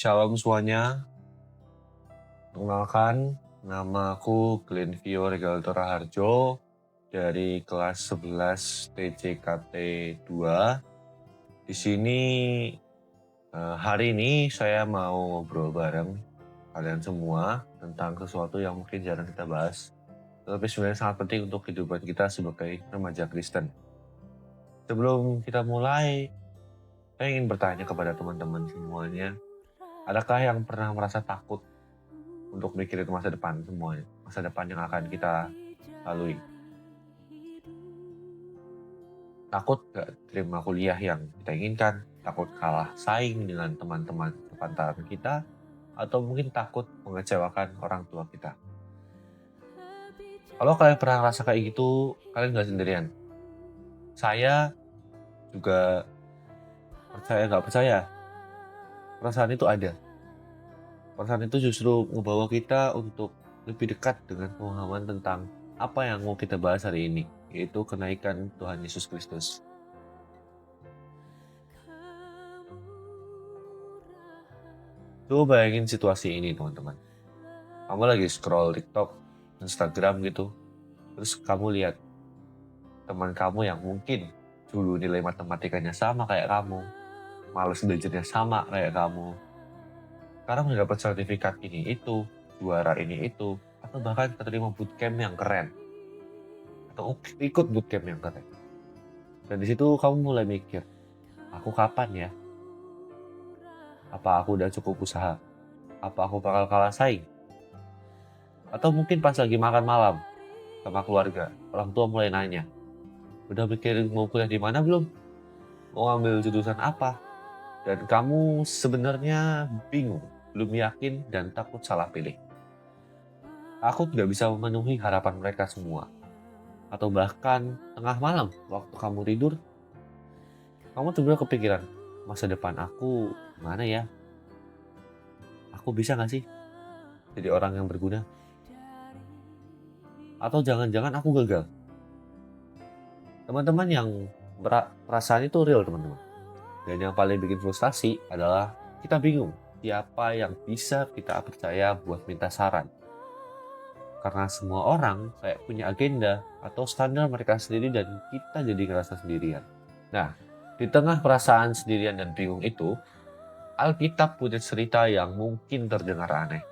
Shalom semuanya, perkenalkan nama aku Glenvio Regalator Raharjo dari kelas 11 TJKT 2. Di sini hari ini saya mau ngobrol bareng kalian semua tentang sesuatu yang mungkin jarang kita bahas, tapi sebenarnya sangat penting untuk kehidupan kita sebagai remaja Kristen. Sebelum kita mulai, saya ingin bertanya kepada teman-teman semuanya, adakah yang pernah merasa takut untuk mikirin masa depan semuanya, masa depan yang akan kita lalui? Takut gak terima kuliah yang kita inginkan, takut kalah saing dengan teman-teman sepantaran kita, atau mungkin takut mengecewakan orang tua kita. Kalau kalian pernah ngerasa kayak gitu, kalian gak sendirian. Saya juga percaya gak percaya, perasaan itu ada. Perasaan itu justru ngebawa kita untuk lebih dekat dengan pemahaman tentang apa yang mau kita bahas hari ini, yaitu kenaikan Tuhan Yesus Kristus. Coba bayangin situasi ini, teman-teman. Kamu lagi scroll TikTok, Instagram gitu, terus kamu lihat teman kamu yang mungkin dulu nilai matematikanya sama kayak kamu, males belajarnya sama kayak kamu, sekarang udah dapat sertifikat ini itu, juara ini itu, atau bahkan keterima bootcamp yang keren, atau ikut bootcamp yang keren. Dan di situ kamu mulai mikir, aku kapan ya? Apa aku udah cukup usaha? Apa aku bakal kalah saing? Atau mungkin pas lagi makan malam sama keluarga, orang tua mulai nanya, udah mikirin mau kuliah di mana belum? Mau ambil jurusan apa? Dan kamu sebenarnya bingung, belum yakin, dan takut salah pilih. Aku tidak bisa memenuhi harapan mereka semua. Atau bahkan tengah malam, waktu kamu tidur, kamu tiba-tiba kepikiran, masa depan aku gimana ya? Aku bisa gak sih jadi orang yang berguna? Atau jangan-jangan aku gagal? Teman-teman, yang perasaan itu real, teman-teman. Dan yang paling bikin frustasi adalah kita bingung siapa yang bisa kita percaya buat minta saran. Karena semua orang kayak punya agenda atau standar mereka sendiri dan kita jadi ngerasa sendirian. Nah, di tengah perasaan sendirian dan bingung itu, Alkitab punya cerita yang mungkin terdengar aneh.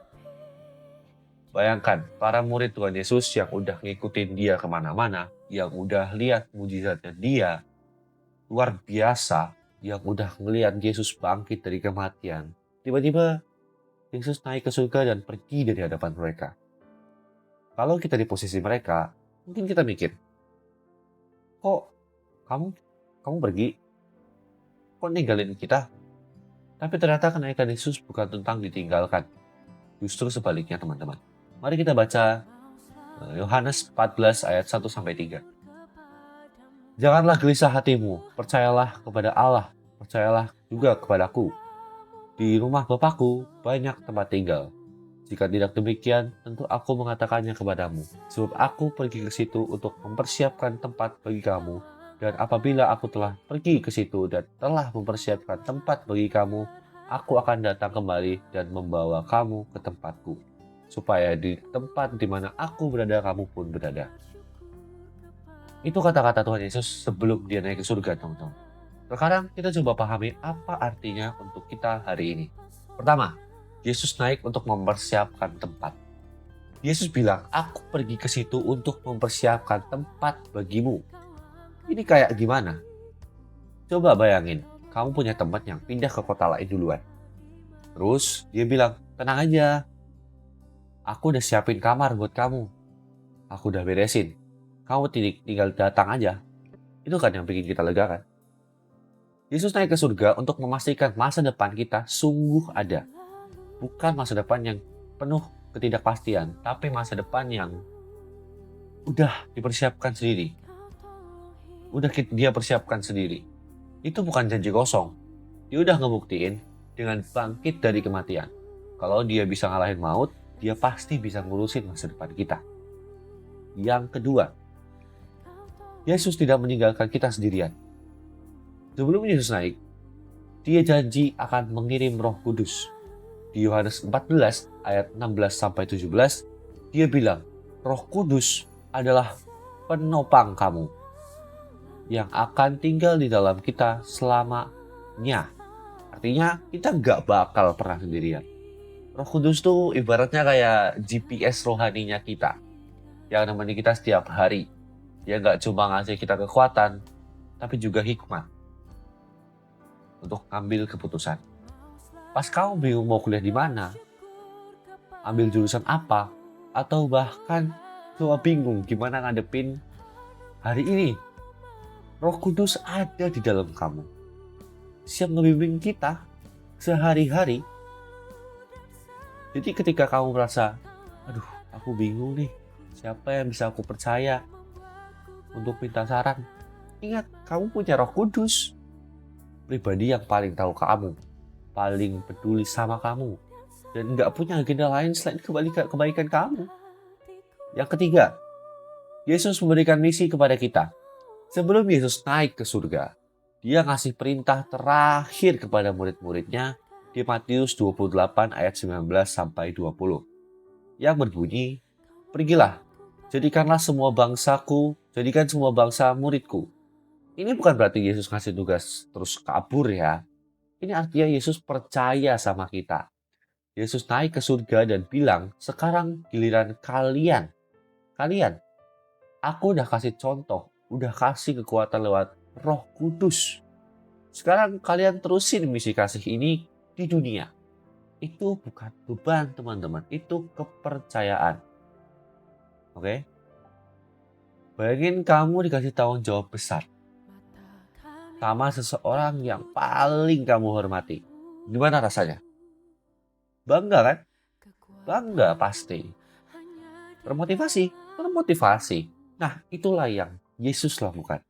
Bayangkan, para murid Tuhan Yesus yang udah ngikutin dia kemana-mana, yang udah lihat mujizatnya dia, luar biasa, yang udah ngelihat Yesus bangkit dari kematian. Tiba-tiba, Yesus naik ke surga dan pergi dari hadapan mereka. Kalau kita di posisi mereka, mungkin kita mikir, kok kamu pergi? Kok ninggalin kita? Tapi ternyata kenaikan Yesus bukan tentang ditinggalkan. Justru sebaliknya, teman-teman. Mari kita baca Yohanes 14 ayat 1-3. Janganlah gelisah hatimu, percayalah kepada Allah, percayalah juga kepadaku. Di rumah Bapakku banyak tempat tinggal. Jika tidak demikian, tentu aku mengatakannya kepadamu. Sebab aku pergi ke situ untuk mempersiapkan tempat bagi kamu. Dan apabila aku telah pergi ke situ dan telah mempersiapkan tempat bagi kamu, aku akan datang kembali dan membawa kamu ke tempatku. Supaya di tempat di mana aku berada, kamu pun berada. Itu kata-kata Tuhan Yesus sebelum dia naik ke surga, teman-teman. Sekarang kita coba pahami apa artinya untuk kita hari ini. Pertama, Yesus naik untuk mempersiapkan tempat. Yesus bilang, aku pergi ke situ untuk mempersiapkan tempat bagimu. Ini kayak gimana? Coba bayangin, kamu punya teman yang pindah ke kota lain duluan. Terus dia bilang, tenang aja, aku udah siapin kamar buat kamu. Aku udah beresin. Kamu tinggal datang aja. Itu kan yang bikin kita lega, kan? Yesus naik ke surga untuk memastikan masa depan kita sungguh ada. Bukan masa depan yang penuh ketidakpastian, tapi masa depan yang udah dipersiapkan sendiri. Udah dia persiapkan sendiri. Itu bukan janji kosong. Dia udah ngebuktiin dengan bangkit dari kematian. Kalau dia bisa ngalahin maut, dia pasti bisa ngurusin masa depan kita. Yang kedua, Yesus tidak meninggalkan kita sendirian. Sebelum Yesus naik, dia janji akan mengirim Roh Kudus. di Yohanes 14 ayat 16-17, dia bilang, Roh Kudus adalah penopang kamu yang akan tinggal di dalam kita selamanya. Artinya kita nggak bakal pernah sendirian. Roh Kudus tuh ibaratnya kayak GPS rohaninya kita yang nemenin kita setiap hari. Dia nggak cuma ngasih kita kekuatan, tapi juga hikmat untuk ambil keputusan. Pas kamu bingung mau kuliah di mana, ambil jurusan apa, atau bahkan cuma bingung gimana ngadepin hari ini, Roh Kudus ada di dalam kamu, siap ngebimbing kita sehari-hari. Jadi ketika kamu merasa, aduh aku bingung nih, siapa yang bisa aku percaya untuk minta saran? Ingat, kamu punya Roh Kudus, pribadi yang paling tahu kamu, paling peduli sama kamu, dan nggak punya agenda lain selain kebaikan kamu. Yang ketiga, Yesus memberikan misi kepada kita. Sebelum Yesus naik ke surga, dia ngasih perintah terakhir kepada murid-muridnya di Matius 28 ayat 19-20. Yang berbunyi, pergilah, jadikan semua bangsa muridku. Ini bukan berarti Yesus ngasih tugas terus kabur ya. Ini artinya Yesus percaya sama kita. Yesus naik ke surga dan bilang, sekarang giliran kalian. Aku udah kasih contoh, udah kasih kekuatan lewat Roh Kudus. Sekarang kalian terusin misi kasih ini di dunia. Itu bukan beban teman-teman, itu kepercayaan. Oke? Bayangin kamu dikasih tanggung jawab besar sama seseorang yang paling kamu hormati. Gimana rasanya? Bangga kan? Bangga pasti. Termotivasi. Nah, itulah yang Yesus lakukan.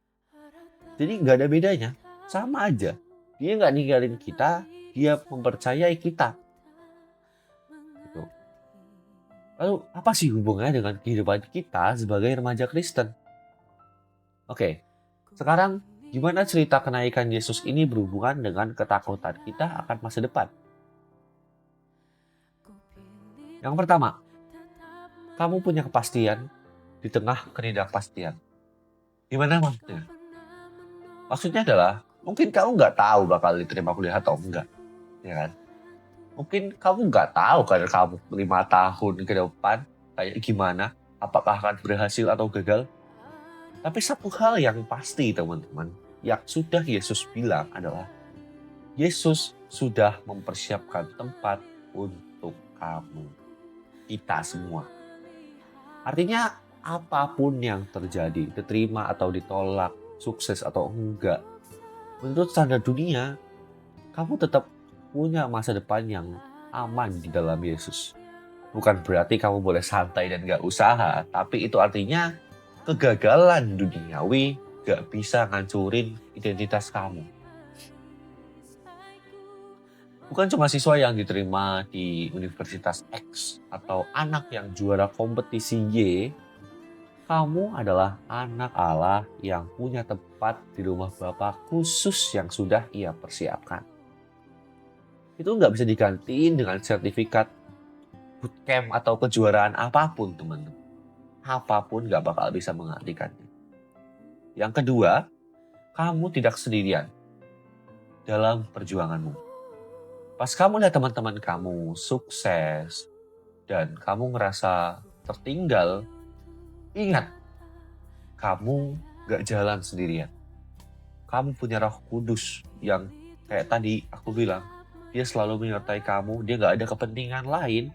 Jadi nggak ada bedanya, sama aja. Dia nggak ninggalin kita, dia mempercayai kita. Gitu. Lalu apa sih hubungannya dengan kehidupan kita sebagai remaja Kristen? Oke, sekarang gimana cerita kenaikan Yesus ini berhubungan dengan ketakutan kita akan masa depan? Yang pertama, kamu punya kepastian di tengah ketidakpastian. Gimana maksudnya? Maksudnya adalah, mungkin kamu nggak tahu bakal diterima kuliah atau enggak. Ya kan? Mungkin kamu nggak tahu kan kamu 5 tahun ke depan kayak gimana, apakah akan berhasil atau gagal. Tapi satu hal yang pasti teman-teman, yang sudah Yesus bilang adalah, Yesus sudah mempersiapkan tempat untuk kamu. Kita semua. Artinya apapun yang terjadi, diterima atau ditolak, sukses atau enggak, menurut standar dunia, kamu tetap punya masa depan yang aman di dalam Yesus. Bukan berarti kamu boleh santai dan gak usaha, tapi itu artinya kegagalan duniawi gak bisa ngancurin identitas kamu. Bukan cuma siswa yang diterima di Universitas X atau anak yang juara kompetisi Y, kamu adalah anak Allah yang punya tempat di rumah Bapa khusus yang sudah Ia persiapkan. Itu nggak bisa digantiin dengan sertifikat bootcamp atau kejuaraan apapun, teman-teman. Apapun nggak bakal bisa menggantikannya. Yang kedua, kamu tidak sendirian dalam perjuanganmu. Pas kamu lihat teman-teman kamu sukses dan kamu ngerasa tertinggal, ingat, kamu gak jalan sendirian. Kamu punya Roh Kudus yang kayak tadi aku bilang, dia selalu menyertai kamu, dia gak ada kepentingan lain.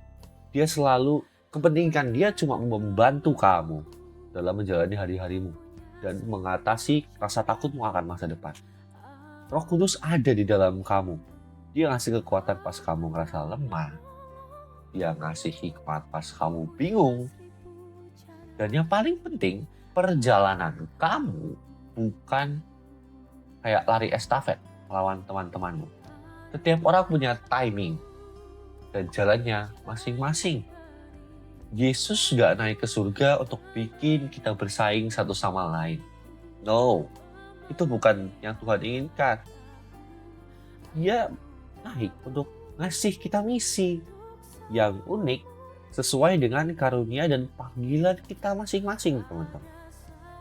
Dia selalu, kepentingan dia cuma membantu kamu dalam menjalani hari-harimu dan mengatasi rasa takutmu akan masa depan. Roh Kudus ada di dalam kamu. Dia ngasih kekuatan pas kamu ngerasa lemah. Dia ngasih hikmat pas kamu bingung. Dan yang paling penting, perjalanan kamu bukan kayak lari estafet melawan teman-temanmu. Setiap orang punya timing dan jalannya masing-masing. Yesus gak naik ke surga untuk bikin kita bersaing satu sama lain. No, itu bukan yang Tuhan inginkan. Dia naik untuk ngasih kita misi. yang unik sesuai dengan karunia dan panggilan kita masing-masing, teman-teman.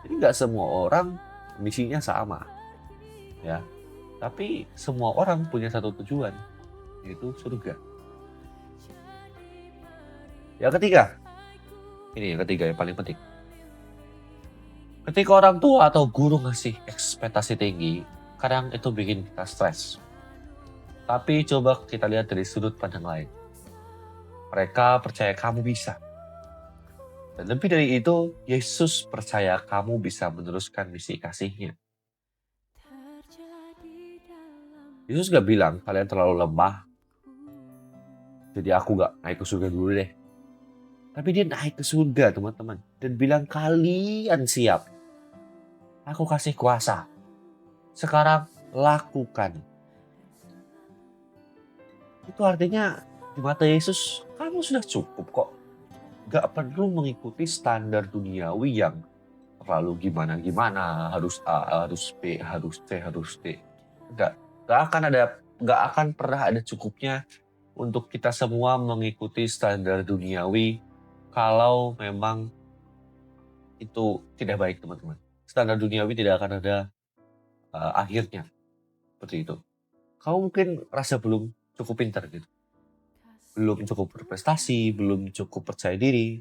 Jadi nggak semua orang misinya sama, ya. Tapi semua orang punya satu tujuan, yaitu surga. Yang ketiga, ini yang ketiga yang paling penting. Ketika orang tua atau guru ngasih ekspektasi tinggi, kadang itu bikin kita stres. Tapi coba kita lihat dari sudut pandang lain. Mereka percaya kamu bisa. Dan lebih dari itu, Yesus percaya kamu bisa meneruskan misi kasih-Nya. Yesus gak bilang kalian terlalu lemah, jadi aku gak naik ke surga dulu deh. Tapi dia naik ke surga, teman-teman. Dan bilang kalian siap. Aku kasih kuasa. Sekarang lakukan. Itu artinya di mata Yesus, kamu sudah cukup kok. Gak perlu mengikuti standar duniawi yang terlalu gimana-gimana, harus A, harus B, harus C, harus D. Gak akan pernah ada cukupnya untuk kita semua mengikuti standar duniawi kalau memang itu tidak baik, teman-teman. Standar duniawi tidak akan ada akhirnya. Seperti itu. Kamu mungkin rasa belum cukup pintar gitu. Belum cukup berprestasi, belum cukup percaya diri.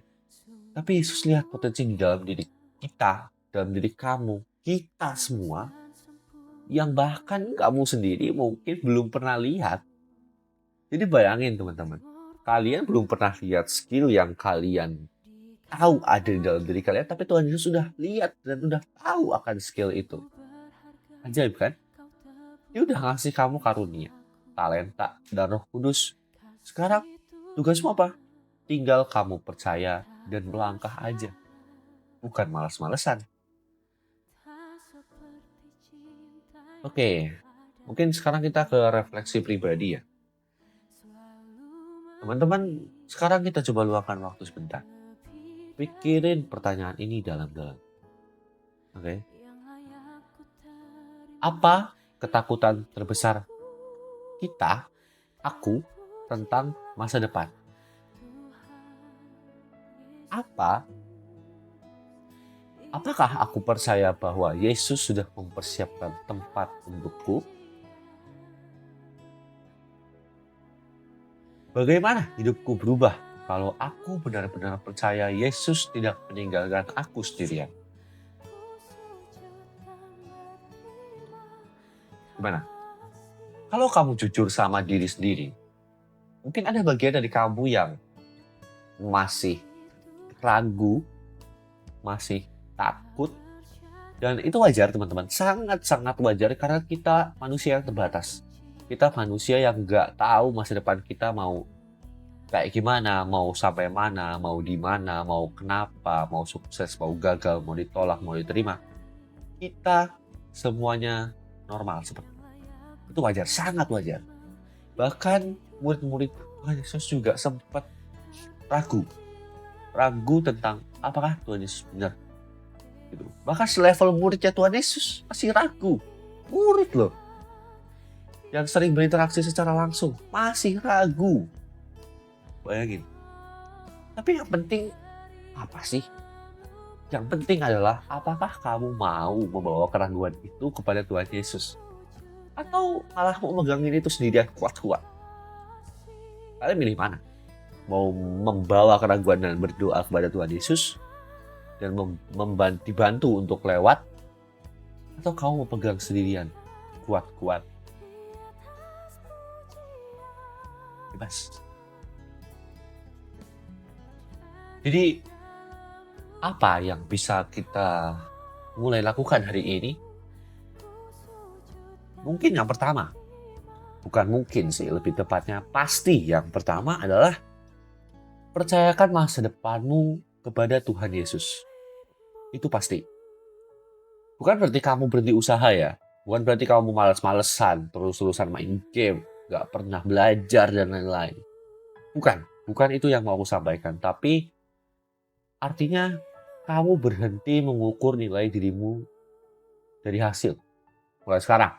Tapi Yesus lihat potensi di dalam diri kita, dalam diri kamu, kita semua, yang bahkan kamu sendiri mungkin belum pernah lihat. Jadi bayangin, teman-teman, kalian belum pernah lihat skill yang kalian tahu ada di dalam diri kalian, tapi Tuhan Yesus sudah lihat dan sudah tahu akan skill itu. Ajaib kan? Dia udah ngasih kamu karunia, talenta, dan Roh Kudus. Sekarang tugasmu apa? Tinggal kamu percaya dan melangkah aja. Bukan malas-malesan. Oke, mungkin sekarang kita ke refleksi pribadi ya. Teman-teman, sekarang kita coba luangkan waktu sebentar. Pikirin pertanyaan ini dalam-dalam. Oke. Apa ketakutan terbesar kita, aku, tentang masa depan? Apakah aku percaya bahwa Yesus sudah mempersiapkan tempat untukku? Bagaimana hidupku berubah kalau aku benar-benar percaya Yesus tidak meninggalkan aku sendirian? Gimana? Kalau kamu jujur sama diri sendiri, mungkin ada bagian dari kamu yang masih ragu, masih takut, dan itu wajar, teman-teman. Sangat-sangat wajar karena kita manusia yang terbatas. Kita manusia yang nggak tahu masa depan kita mau kayak gimana, mau sampai mana, mau di mana, mau kenapa, mau sukses, mau gagal, mau ditolak, mau diterima. Kita semuanya normal seperti itu. Itu wajar, sangat wajar. Bahkan murid-murid Tuhan Yesus juga sempat ragu tentang apakah Tuhan Yesus benar. Gitu. Bahkan selevel muridnya Tuhan Yesus masih ragu. Murid loh, yang sering berinteraksi secara langsung masih ragu. Bayangin. Tapi yang penting apa sih? Yang penting adalah apakah kamu mau membawa keraguan itu kepada Tuhan Yesus? Atau malah mau megangin itu sendirian kuat-kuat? Kalian milih mana? Mau membawa keraguan dan berdoa kepada Tuhan Yesus dan dibantu untuk lewat? Atau kamu mau pegang sendirian kuat-kuat? Bebas. Jadi apa yang bisa kita mulai lakukan hari ini? Mungkin yang pertama, bukan mungkin sih, lebih tepatnya pasti yang pertama adalah percayakan masa depanmu kepada Tuhan Yesus. Itu pasti. Bukan berarti kamu berhenti usaha ya. Bukan berarti kamu malas-malesan, terus-terusan main game, gak pernah belajar dan lain-lain. Bukan itu yang mau aku sampaikan. Tapi artinya kamu berhenti mengukur nilai dirimu dari hasil. Mulai sekarang.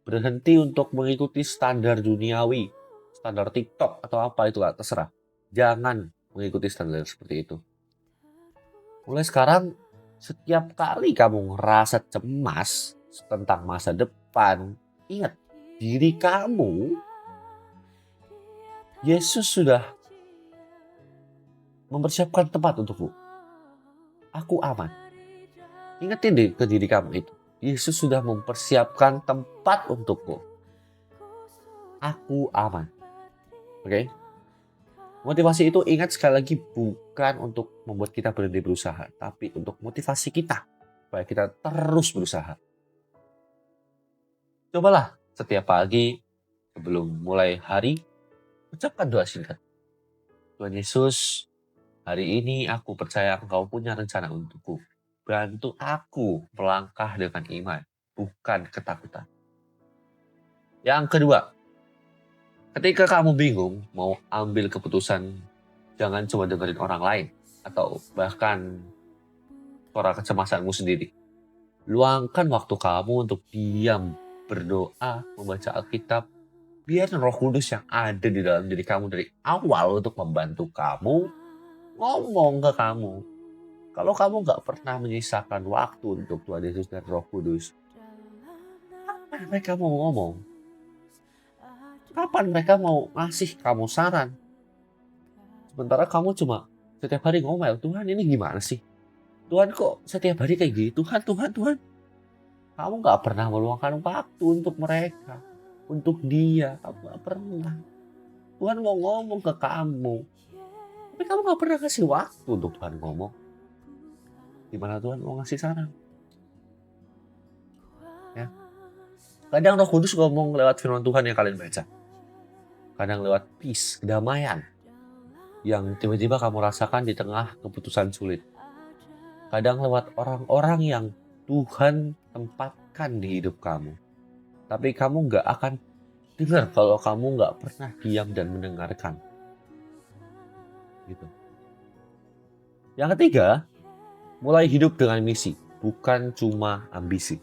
Berhenti untuk mengikuti standar duniawi, standar TikTok atau apa itu lah, terserah. Jangan mengikuti standar seperti itu. Mulai sekarang, setiap kali kamu ngerasa cemas tentang masa depan, ingat, diri kamu, Yesus sudah mempersiapkan tempat untukmu. Aku aman. Ingetin deh ke diri kamu itu. Yesus sudah mempersiapkan tempat untukmu. Aku aman. Oke? Motivasi itu ingat sekali lagi bukan untuk membuat kita berhenti berusaha, tapi untuk motivasi kita supaya kita terus berusaha. Cobalah setiap pagi sebelum mulai hari, ucapkan doa singkat. Tuhan Yesus, hari ini aku percaya Engkau punya rencana untukku. Bantu aku melangkah dengan iman, bukan ketakutan. Yang kedua, ketika kamu bingung mau ambil keputusan, jangan cuma dengerin orang lain atau bahkan suara kecemasanmu sendiri. Luangkan waktu kamu untuk diam, berdoa, membaca Alkitab. Biar Roh Kudus yang ada di dalam diri kamu dari awal untuk membantu kamu, ngomong ke kamu. Kalau kamu gak pernah menyisakan waktu untuk Tuhan Yesus dan Roh Kudus, kapan mereka mau ngomong? Kapan mereka mau ngasih kamu saran? Sementara kamu cuma setiap hari ngomel, Tuhan ini gimana sih? Tuhan kok setiap hari kayak gitu? Tuhan. Kamu gak pernah meluangkan waktu untuk mereka. Untuk dia, kamu gak pernah. Tuhan mau ngomong ke kamu. Tapi kamu gak pernah kasih waktu untuk Tuhan ngomong. Gimana Tuhan mau ngasih saran? Ya. Kadang Roh Kudus ngomong lewat firman Tuhan yang kalian baca. Kadang lewat peace, kedamaian. Yang tiba-tiba kamu rasakan di tengah keputusan sulit. Kadang lewat orang-orang yang Tuhan tempatkan di hidup kamu. Tapi kamu gak akan dengar kalau kamu gak pernah diam dan mendengarkan. Gitu. Yang ketiga, mulai hidup dengan misi, bukan cuma ambisi.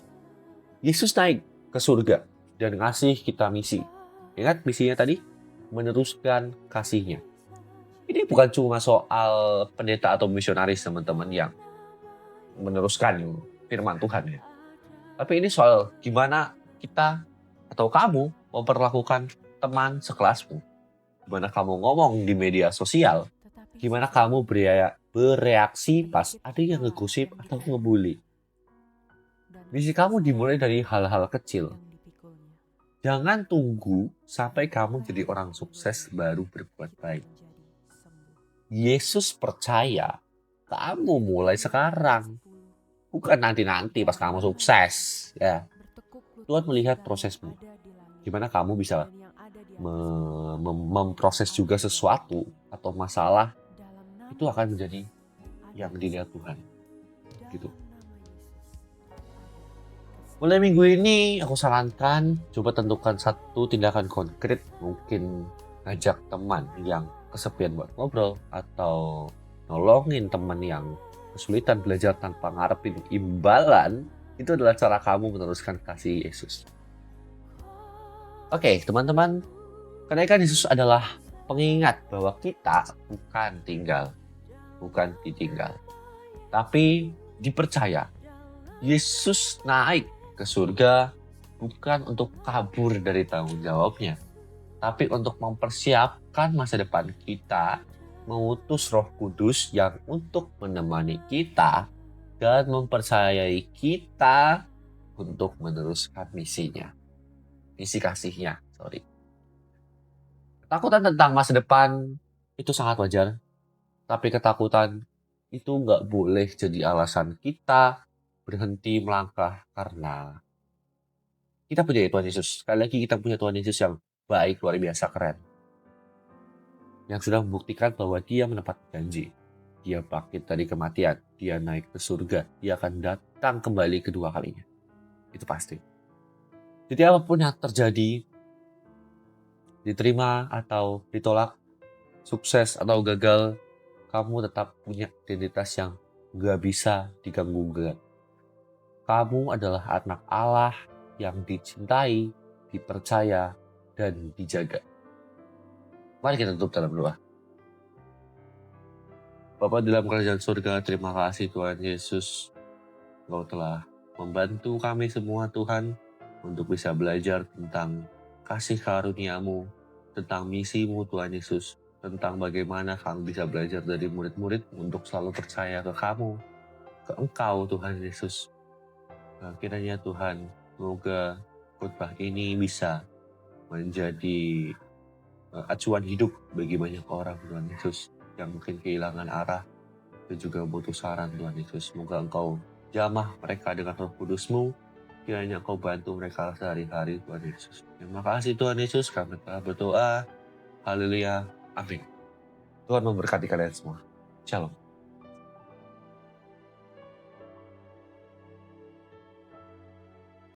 Yesus naik ke surga dan ngasih kita misi. Ingat misinya tadi? Meneruskan kasihnya. Ini bukan cuma soal pendeta atau misionaris teman-teman yang meneruskan firman Tuhan ya. Tapi ini soal gimana kita atau kamu memperlakukan teman sekelasmu. Gimana kamu ngomong di media sosial. Gimana kamu bereaksi pas ada yang ngegosip atau ngebully. Misi kamu dimulai dari hal-hal kecil. Jangan tunggu sampai kamu jadi orang sukses baru berbuat baik. Yesus percaya kamu mulai sekarang. Bukan nanti-nanti pas kamu sukses. Ya. Tuhan melihat prosesmu. Gimana kamu bisa memproses juga sesuatu atau masalah. Itu akan menjadi yang dilihat Tuhan. Gitu. Mulai minggu ini aku sarankan coba tentukan satu tindakan konkret, mungkin ngajak teman yang kesepian buat ngobrol atau nolongin teman yang kesulitan belajar tanpa ngarepin imbalan. Itu adalah cara kamu meneruskan kasih Yesus. Oke, teman-teman, kenaikan Yesus adalah pengingat bahwa kita bukan tinggal, bukan ditinggal, tapi dipercaya. Yesus naik ke surga bukan untuk kabur dari tanggung jawabnya, tapi untuk mempersiapkan masa depan kita, mengutus Roh Kudus yang untuk menemani kita dan mempercayai kita untuk meneruskan misinya. Misi kasihnya, Ketakutan tentang masa depan itu sangat wajar, tapi ketakutan itu nggak boleh jadi alasan kita berhenti melangkah karena kita punya Tuhan Yesus. Sekali lagi kita punya Tuhan Yesus yang baik, luar biasa keren. Yang sudah membuktikan bahwa dia menepati janji. Dia bangkit dari kematian, dia naik ke surga, dia akan datang kembali kedua kalinya. Itu pasti. Jadi apapun yang terjadi, diterima atau ditolak, sukses atau gagal, kamu tetap punya identitas yang gak bisa diganggu-gugat. Kamu adalah anak Allah yang dicintai, dipercaya, dan dijaga. Mari kita tutup dalam doa. Bapa dalam kerajaan surga, terima kasih Tuhan Yesus. Engkau telah membantu kami semua Tuhan untuk bisa belajar tentang kasih karunia-Mu, tentang misi-Mu Tuhan Yesus, tentang bagaimana kami bisa belajar dari murid-murid untuk selalu percaya ke Kamu, ke Engkau Tuhan Yesus. Kiranya Tuhan, semoga khotbah ini bisa menjadi acuan hidup bagi banyak orang Tuhan Yesus yang mungkin kehilangan arah dan juga butuh saran Tuhan Yesus. Semoga Engkau jamah mereka dengan Roh Kudus-Mu. Kiranya Engkau bantu mereka sehari-hari Tuhan Yesus. Terima kasih Tuhan Yesus, kami telah berdoa. Haleluya. Amin. Tuhan memberkati kalian semua. Shalom.